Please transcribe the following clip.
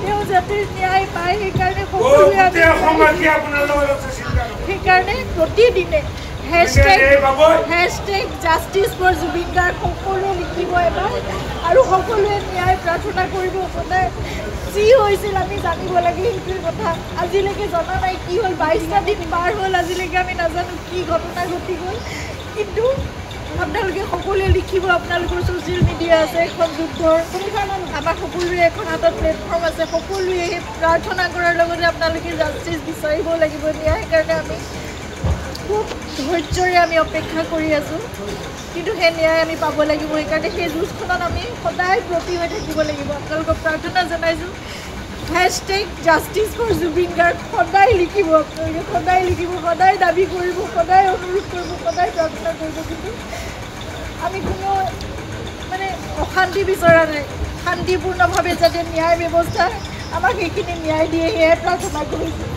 তেওঁ যাতে ন্যায় পায় সেইকাৰণে সকলোৱে সেইকাৰণে প্ৰতিদিনে হেশটেগ জাষ্টিছ ফৰ জুবিন গাৰ্গ সকলোৱে লিখিব এবাৰ আৰু সকলোৱে ন্যায় প্ৰাৰ্থনা কৰিব সদায় যি হৈছিল আমি জানিব লাগে সেইটোৰ কথা আজিলৈকে জনা নাই কি হ'ল 22টা দিন পাৰ হ'ল আজিলৈকে আমি নাজানো কি ঘটনা ঘটি গ'ল কিন্তু আপোনালোকে সকলোৱে লিখিব আপোনালোকৰ ছ'চিয়েল মিডিয়া আছে এখন যুদ্ধৰ আমাৰ সকলোৰে এখন হাতত প্লেটফৰ্ম আছে সকলোৱে প্ৰাৰ্থনা কৰাৰ লগতে আপোনালোকে জাষ্টিছ বিচাৰিব লাগিব ন্যায়ৰ কাৰণে আমি খুব ধৈৰ্যৰে আমি অপেক্ষা কৰি আছোঁ কিন্তু সেই ন্যায় আমি পাব লাগিব সেইকাৰণে সেই যুঁজখনত আমি সদায় ব্ৰতী হৈ থাকিব লাগিব আপোনালোকক প্ৰাৰ্থনা জনাইছোঁ হেশটেগ জাষ্টিছ ফৰ জুবিন গাৰ্গ সদায় লিখিব আপোনালোকে সদায় লিখিব সদায় দাবী কৰিব সদায় অনুৰোধ কৰিব সদায় প্ৰাৰ্থনা কৰিব কিন্তু আমি কোনো মানে অশান্তি বিচৰা নাই শান্তিপূৰ্ণভাৱে যাতে ন্যায় ব্যৱস্থা আমাক সেইখিনি ন্যায় দিয়ে সেয়াই প্ৰাৰ্থনা কৰিছোঁ